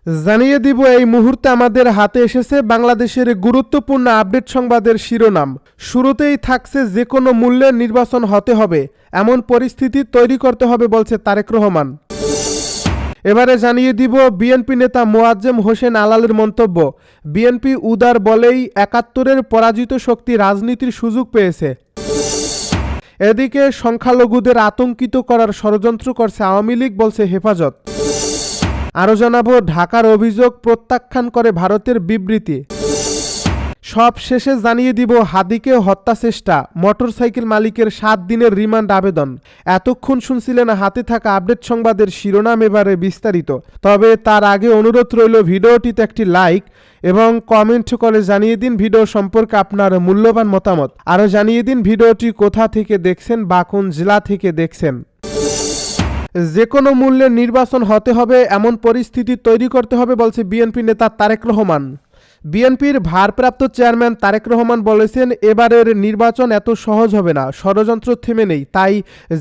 জানিয়ে দিব এই মুহূর্তে আমাদের হাতে এসেছে বাংলাদেশের গুরুত্বপূর্ণ আপডেট সংবাদের শিরোনাম। শুরুতেই থাকছে যে কোনো মূল্যে নির্বাচন হতে হবে, এমন পরিস্থিতি তৈরি করতে হবে বলছে তারেক রহমান। এবারে জানিয়ে দিব বিএনপি নেতা মোয়াজ্জেম হোসেন আলালের মন্তব্য। বিএনপি উদার বলেই ৭১-এর পরাজিত শক্তি রাজনীতির সুযোগ পেয়েছে। এদিকে সংখ্যালঘুদের আতঙ্কিত করার ষড়যন্ত্র করছে আওয়ামী লীগ বলছে হেফাজত। আরও জানাবো ঢাকার অভিযোগ প্রত্যাখ্যান করে ভারতের বিবৃতি। সব শেষে জানিয়ে দিব হাদিকে হত্যা চেষ্টা, মোটরসাইকেল মালিকের ৭ দিনের রিমান্ড আবেদন। এতক্ষণ শুনছিলেন হাতে থাকা আপডেট সংবাদের শিরোনাম, এবারে বিস্তারিত। তবে তার আগে অনুরোধ রইল ভিডিওটিতে একটি লাইক এবং কমেন্ট করে জানিয়ে দিন ভিডিও সম্পর্কে আপনার মূল্যবান মতামত। আরও জানিয়ে দিন ভিডিওটি কোথা থেকে দেখছেন বা কোন জেলা থেকে দেখছেন। যে কোনো মূল্যে নির্বাচন হতে হবে, এমন পরিস্থিতি তৈরি করতে হবে বলছে বিএনপি নেতা তারেক রহমান। বিএনপির ভারপ্রাপ্ত চেয়ারম্যান তারেক রহমান বলেছেন, এবারের নির্বাচন এত সহজ হবে না, ষড়যন্ত্র থেমে নেই, তাই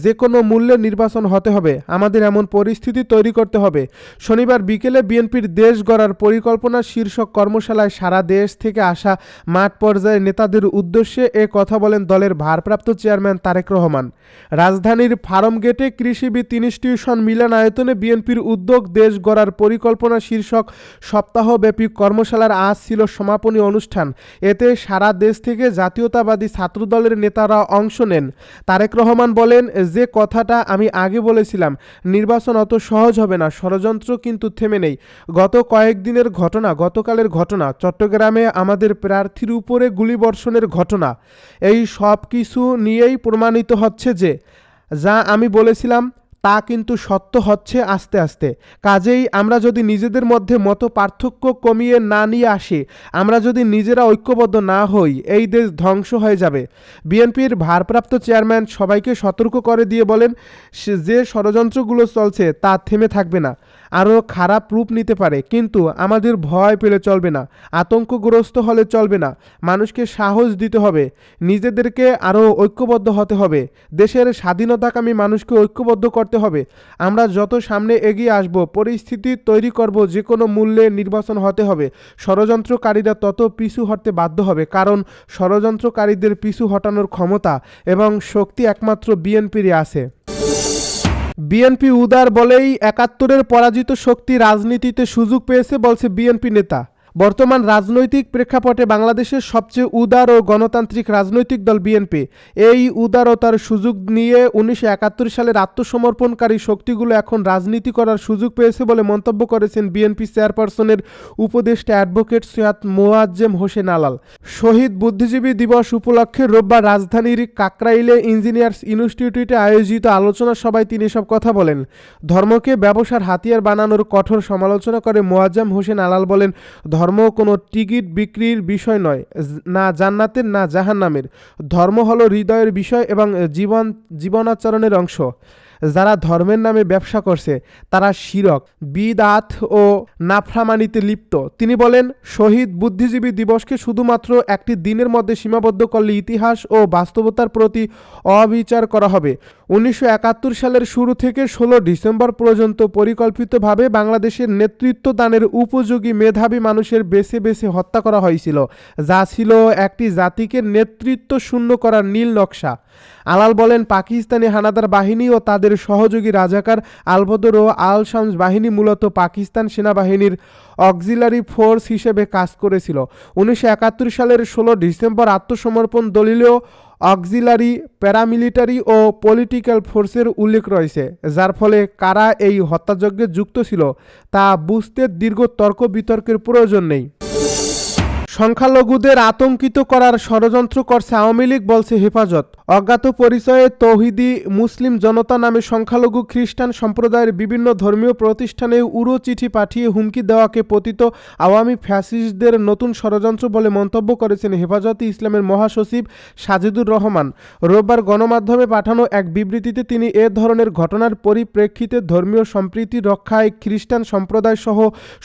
যে কোনো মূল্যে নির্বাচন হতে হবে, আমাদের এমন পরিস্থিতি তৈরি করতে হবে। শনিবার বিকেলে বিএনপির দেশ গড়ার পরিকল্পনা শীর্ষক কর্মশালায় সারা দেশ থেকে আসা মাঠ পর্যায়ের নেতাদের উদ্দেশ্যে এ কথা বলেন দলের ভারপ্রাপ্ত চেয়ারম্যান তারেক রহমান। রাজধানীর ফার্মগেটে কৃষিবিদ ইনস্টিটিউশন মিলনায়তনে বিএনপির উদ্যোগ দেশ গড়ার পরিকল্পনা শীর্ষক সপ্তাহব্যাপী কর্মশালার আজ ছিল সমাপনী অনুষ্ঠান। এতে সারা দেশ থেকে জাতীয়তাবাদী ছাত্রদলের নেতারা অংশ নেন। তারেক রহমান বলেন, যে কথাটা আমি আগে বলেছিলাম, নির্বাচন অত সহজ হবে না, ষড়যন্ত্র কিন্তু থেমে নেই। গত কয়েকদিনের ঘটনা, গতকালের ঘটনা, চট্টগ্রামে আমাদের প্রার্থীর উপরে গুলিবর্ষণের ঘটনা, এই সব কিছু নিয়েই প্রমাণিত হচ্ছে যে যা আমি বলেছিলাম তা কিন্তু সত্য হচ্ছে আস্তে আস্তে। কাজেই আমরা যদি নিজেদের মধ্যে মত পার্থক্য কমিয়ে না নিয়ে আসি, আমরা যদি নিজেরা ঐক্যবদ্ধ না হই, এই দেশ ধ্বংস হয়ে যাবে। বিএনপির ভারপ্রাপ্ত চেয়ারম্যান সবাইকে সতর্ক করে দিয়ে বলেন, যে ষড়যন্ত্রগুলো চলছে তা থেমে থাকবে না, আরও খারাপ রূপ নিতে পারে, কিন্তু আমাদের ভয় পেলে চলবে না, আতঙ্কগ্রস্ত হলে চলবে না, মানুষকে সাহস দিতে হবে, নিজেদেরকে আরও ঐক্যবদ্ধ হতে হবে, দেশের স্বাধীনতাকামী মানুষকে ঐক্যবদ্ধ করতে হবে। আমরা যত সামনে এগিয়ে আসব, পরিস্থিতি তৈরি করব, যে কোনো মূল্যে নির্বাচন হতে হবে, ষড়যন্ত্রকারীরা তত পিছু হটতে বাধ্য হবে, কারণ ষড়যন্ত্রকারীদের পিছু হটানোর ক্ষমতা এবং শক্তি একমাত্র বিএনপিরই আছে। বিএনপি উদার বলেই ৭১-এর পরাজিত শক্তি রাজনীতিতে সুযোগ পেয়েছে বলছে বিএনপি নেতা। বর্তমান রাজনৈতিক প্রেক্ষাপটে বাংলাদেশের সবচেয়ে উদার ও গণতান্ত্রিক রাজনৈতিক দল বিএনপি। এই উদারতার সুযোগ নিয়ে ১৯৭১ সালের আত্মসমর্পণকারী শক্তিগুলো এখন রাজনীতি করার সুযোগ পেয়েছে বলে মন্তব্য করেছেন বিএনপি চেয়ারপারসনের উপদেষ্টা অ্যাডভোকেট সৈয়দ মোয়াজ্জেম হোসেন আলাল। শহীদ বুদ্ধিজীবী দিবস উপলক্ষে রোববার রাজধানীর কাকরাইলে ইঞ্জিনিয়ার্স ইনস্টিটিউটে আয়োজিত আলোচনা সভায় তিনি এসব কথা বলেন। ধর্মকে ব্যবসার হাতিয়ার বানানোর কঠোর সমালোচনা করে মোয়াজ্জেম হোসেন আলাল বলেন, ধর্ম কোনো টিকিট বিক্রির বিষয় নয়, না জান্নাতের না জাহান্নামের। ধর্ম হলো হৃদয়ের বিষয় এবং জীবনাচরণের অংশ। যারা ধর্মের নামে ব্যবসা করছে তারা শিরক, বিদআত ও নাফরমানিতে লিপ্ত। তিনি বলেন, শহীদ বুদ্ধিজীবী দিবসকে শুধুমাত্র একটি দিনের মধ্যে সীমাবদ্ধ করলে ইতিহাস ও বাস্তবতার প্রতি অবিচার করা হবে। ১৯৭১ সালের শুরু থেকে ১৬ ডিসেম্বর পর্যন্ত পরিকল্পিতভাবে বাংলাদেশের নেতৃত্ব দানের উপযোগী মেধাবী মানুষের বেছে বেছে হত্যা করা হয়েছিল, যা ছিল একটি জাতিকে নেতৃত্ব শূন্য করার নীল নকশা। আলাল বলেন, পাকিস্তানি হানাদার বাহিনী ও তাদের সহযোগী রাজাকার, আল-বদর ও আল-শামস বাহিনী মূলত পাকিস্তান সেনাবাহিনীর অক্সিলারি ফোর্স হিসেবে কাজ করেছিল। ১৯৭১ সালের ১৬ ডিসেম্বর আত্মসমর্পণ দলিলেও অক্সিলারি, প্যারামিলিটারি ও পলিটিক্যাল ফোর্সের উল্লেখ রয়েছে, যার ফলে কারা এই হত্যাযজ্ঞে যুক্ত ছিল তা বুঝতে দীর্ঘ তর্ক বিতর্কের প্রয়োজন নেই। সংখ্যালঘুদের আতঙ্কিত করার ষড়যন্ত্র করছে আওয়ামী লীগ বলছে হেফাজত। অজ্ঞাত পরিচয়ে তৌহিদি মুসলিম জনতা নামে সংখ্যালঘু খ্রিস্টান সম্প্রদায়ের বিভিন্ন ধর্মীয় প্রতিষ্ঠানে উড়ো চিঠি পাঠিয়ে হুমকি দেওয়াকে পতিত আওয়ামী ফ্যাসিস্টদের নতুন ষড়যন্ত্র বলে মন্তব্য করেছেন হেফাজতে ইসলামের মহাসচিব সাজিদুর রহমান। রোববার গণমাধ্যমে পাঠানো এক বিবৃতিতে তিনি এ ধরনের ঘটনার পরিপ্রেক্ষিতে ধর্মীয় সম্প্রীতি রক্ষায় খ্রিস্টান সম্প্রদায় সহ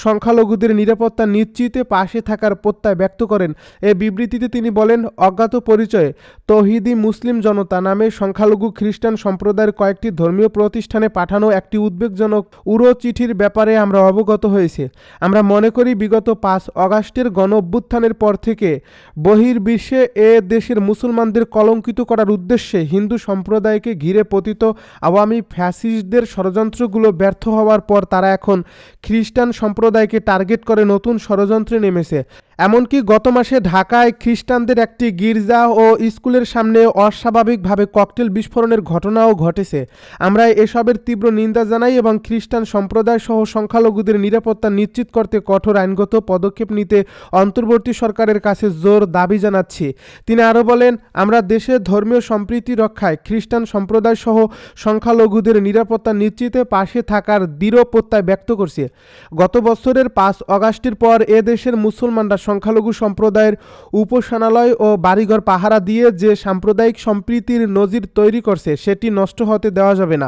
সংখ্যালঘুদের নিরাপত্তা নিশ্চিতে পাশে থাকার প্রত্যয় ব্যক্ত করেন। এ বিবৃতিতে তিনি বলেন, অজ্ঞাত পরিচয়ে তৌহিদি মুসলিম জনতা নামে সংখ্যালঘু খ্রিস্টান সম্প্রদায়ের কয়েকটি ধর্মীয় প্রতিষ্ঠানে পাঠানো একটি উদ্বেগজনক উড়ো চিঠির ব্যাপারে আমরা অবগত হয়েছি। আমরা মনে করি বিগত 5 অগাস্টের গণ অভ্যুত্থানের পর থেকে বহির্বিশ্বে এ দেশের মুসলমানদের কলঙ্কিত করার উদ্দেশ্যে হিন্দু সম্প্রদায়কে ঘিরে পতিত আওয়ামী ফ্যাসিস্টদের ষড়যন্ত্রগুলো ব্যর্থ হওয়ার পর তারা এখন খ্রিস্টান সম্প্রদায়কে টার্গেট করে নতুন ষড়যন্ত্রে নেমেছে। এমনকি গত মাসে ঢাকায় খ্রিস্টানদের একটি গির্জা ও স্কুলের সামনে অস্বাভাবিকভাবে ককটেল বিস্ফোরণের ঘটনাও ঘটেছে। আমরা এসবের তীব্র নিন্দা জানাই এবং খ্রিস্টান সম্প্রদায় সহ সংখ্যালঘুদের নিরাপত্তা নিশ্চিত করতে কঠোর আইনগত পদক্ষেপ নিতে অন্তর্বর্তী সরকারের কাছে জোর দাবি জানাচ্ছি। তিনি আরও বলেন, আমরা দেশের ধর্মীয় সম্প্রীতি রক্ষায় খ্রিস্টান সম্প্রদায় সহ সংখ্যালঘুদের নিরাপত্তা নিশ্চিতে পাশে থাকার দৃঢ় প্রত্যয় ব্যক্ত করছি। গত বছরের 5 অগাস্টের পর এ দেশের মুসলমানরা সংখ্যালঘু সম্প্রদায়ের উপাসনালয় ও বাড়িঘর পাহারা দিয়ে যে সাম্প্রদায়িক সম্প্রীতির নজির তৈরি করছে সেটি নষ্ট হতে দেওয়া যাবে না।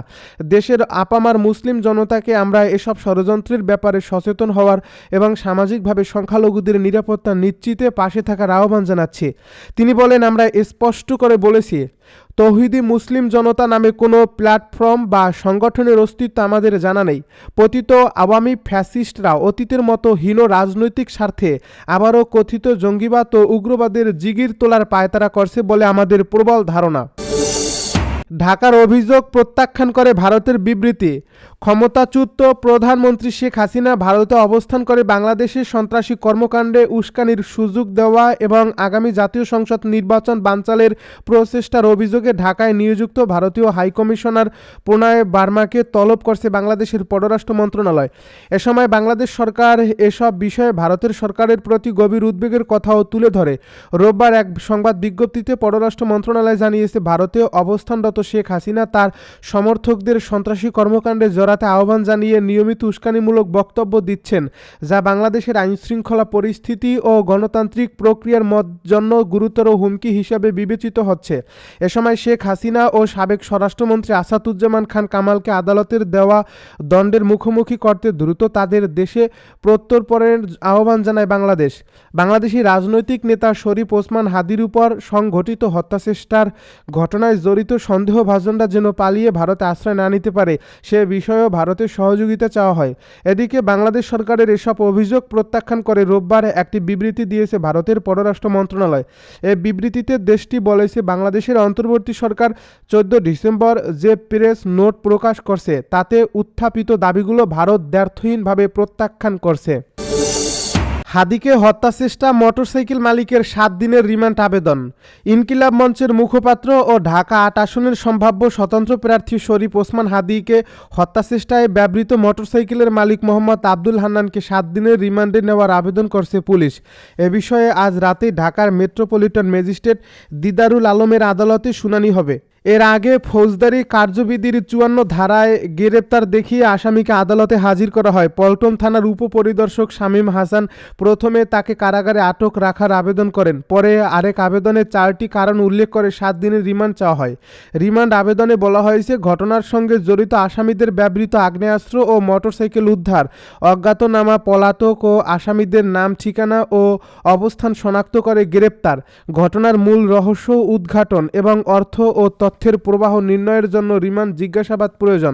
দেশের আপামার মুসলিম জনতাকে আমরা এসব ষড়যন্ত্রের ব্যাপারে সচেতন হওয়ার এবং সামাজিকভাবে সংখ্যালঘুদের নিরাপত্তা নিশ্চিতে পাশে থাকার আহ্বান জানাচ্ছি। তিনি বলেন, আমরা স্পষ্ট করে বলেছি, তৌহিদি মুসলিম জনতা নামে কোনো প্ল্যাটফর্ম বা সংগঠনের অস্তিত্ব আমাদের জানা নেই। পতিত আওয়ামী ফ্যাসিস্টরা অতীতের মতো হীন রাজনৈতিক স্বার্থে আবারও কথিত জঙ্গিবাদ ও উগ্রবাদের জিগির তোলার পায়তারা করছে বলে আমাদের প্রবল ধারণা। ঢাকার অভিযোগ প্রত্যাখ্যান করে ভারতের বিবৃতি। ক্ষমতাচ্যুত প্রধানমন্ত্রী শেখ হাসিনা ভারতে অবস্থান করে বাংলাদেশের সন্ত্রাসী কর্মকাণ্ডে উস্কানির সুযোগ দেওয়া এবং আগামী জাতীয় সংসদ নির্বাচন বানচালের প্রচেষ্টার অভিযোগে ঢাকায় নিযুক্ত ভারতীয় হাইকমিশনার প্রণয় বার্মাকে তলব করছে বাংলাদেশের পররাষ্ট্র মন্ত্রণালয়। এ সময় বাংলাদেশ সরকার এসব বিষয়ে ভারতের সরকারের প্রতি গভীর উদ্বেগের কথাও তুলে ধরে। রোববার এক সংবাদ বিজ্ঞপ্তিতে পররাষ্ট্র মন্ত্রণালয় জানিয়েছে, ভারতে অবস্থানরত শেখ হাসিনা তার সমর্থকদের সন্ত্রাসী কর্মকাণ্ডে জড়াতে আহ্বান জানিয়ে নিয়মিত উস্কানিমূলক বক্তব্য দিচ্ছেন, যা বাংলাদেশের আইনশৃঙ্খলা পরিস্থিতি ও গণতান্ত্রিক প্রক্রিয়ার জন্য গুরুতর হুমকি হিসেবে বিবেচিত হচ্ছে। এ সময় শেখ হাসিনা ও সাবেক স্বরাষ্ট্রমন্ত্রী আসাদুজ্জামান খান কামালকে আদালতের দেওয়া দণ্ডের মুখোমুখি করতে দ্রুত তাদের দেশে প্রত্যর্পণের আহ্বান জানায় বাংলাদেশ। বাংলাদেশি রাজনৈতিক নেতা শরীফ ওসমান হাদির উপর সংঘটিত হত্যাচেষ্টার ঘটনায় জড়িত সন্দেহভাজনরা যেন পালিয়ে ভারতে আশ্রয় না নিতে পারে সে বিষয়েও ভারতের সহযোগিতা চাওয়া হয়। এদিকে বাংলাদেশ সরকারের এসব অভিযোগ প্রত্যাখ্যান করে রোববার একটি বিবৃতি দিয়েছে ভারতের পররাষ্ট্র মন্ত্রণালয়। এই বিবৃতিতে দেশটি বলেছে, বাংলাদেশের অন্তর্বর্তী সরকার 14 ডিসেম্বর যে প্রেস নোট প্রকাশ করছে তাতে উত্থাপিত দাবিগুলো ভারত দ্ব্যর্থহীনভাবে প্রত্যাখ্যান করছে। হাদিকে হত্যাচেষ্টা মোটরসাইকেল মালিকের 7 দিনের রিমান্ড আবেদন। ইনকিলাব মঞ্চের মুখপাত্র ও ঢাকা 8 আসনের সম্ভাব্য স্বতন্ত্র প্রার্থী শরীফ ওসমান হাদিকে হত্যাচেষ্টায় ব্যবহৃত মোটরসাইকেলের মালিক মোহাম্মদ আব্দুল হান্নানকে 7 দিনের রিমান্ডে নেওয়ার আবেদন করছে পুলিশ। এ বিষয়ে আজ রাতে ঢাকার মেট্রোপলিটন ম্যাজিস্ট্রেট দিদারুল আলমের আদালতে শুনানি হবে। এর আগে ফৌজদারি কার্যবিধির 54 ধারায় গ্রেপ্তার দেখিয়ে আসামিকে আদালতে হাজির করা হয়। পল্টন থানার উপপরিদর্শক শামীম হাসান প্রথমে তাকে কারাগারে আটক রাখার আবেদন করেন। পরে আরেক আবেদনে 4টি কারণ উল্লেখ করে 7 দিনের রিমান্ড চাওয়া হয়। রিমান্ড আবেদনে বলা হয়েছে, ঘটনার সঙ্গে জড়িত আসামিদের ব্যবহৃত আগ্নেয়াস্ত্র ও মোটরসাইকেল উদ্ধার, অজ্ঞাতনামা পলাতক ও আসামিদের নাম ঠিকানা ও অবস্থান শনাক্ত করে গ্রেপ্তার, ঘটনার মূল রহস্য উদ্ঘাটন এবং অর্থ ও তথ্যের প্রবাহ নির্ণয়ের জন্য রিমান্ড জিজ্ঞাসাবাদ প্রয়োজন।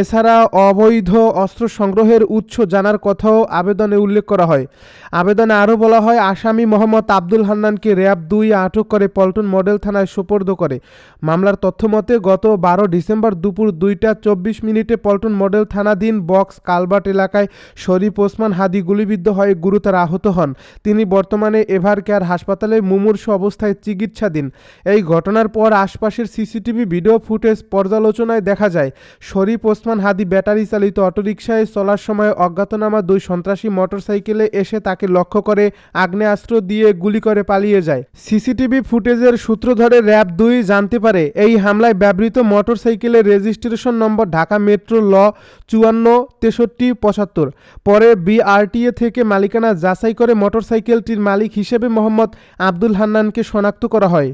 এছাড়া অবৈধ অস্ত্র সংগ্রহের উৎস জানার কথাও আবেদনে উল্লেখ করা হয়। আবেদনে আরও বলা হয়, আসামি মোহাম্মদ আব্দুল হান্নানকে র্যাব 2 আটক করে পল্টন মডেল থানায় সোপর্দ করে। মামলার তথ্যমতে গত 12 ডিসেম্বর দুপুর 2টা 24 পল্টন মডেল থানাধীন বক্স কালভার্ট এলাকায় শরীফ ওসমান হাদি গুলিবিদ্ধ হয়ে গুরুতর আহত হন। তিনি বর্তমানে এভার কেয়ার হাসপাতালে মুমূর্ষু অবস্থায় চিকিৎসাধীন। এই ঘটনার পর আশপাশের সিসিটিভি ভিডিও ফুটেজ পর্যালোচনায় দেখা যায়, শরীফ ওসমান হাদি ব্যাটারি চালিত অটোরিকশায় চলার সময় অজ্ঞাতনামা 2 সন্ত্রাসী মোটরসাইকেলে এসে তাকে লক্ষ্য করে আগ্নেয়াস্ত্র দিয়ে গুলি করে পালিয়ে যায়। সিসিটিভি ফুটেজের সূত্র ধরে র্যাব 2 জানতে পারে, এই হামলায় ব্যবহৃত মোটরসাইকেলের রেজিস্ট্রেশন নম্বর ঢাকা মেট্রো ল 546375। পরে বিআরটিএ থেকে মালিকানা যাচাই করে মোটরসাইকেলটির মালিক হিসেবে মোহাম্মদ আব্দুল হান্নানকে শনাক্ত করা হয়।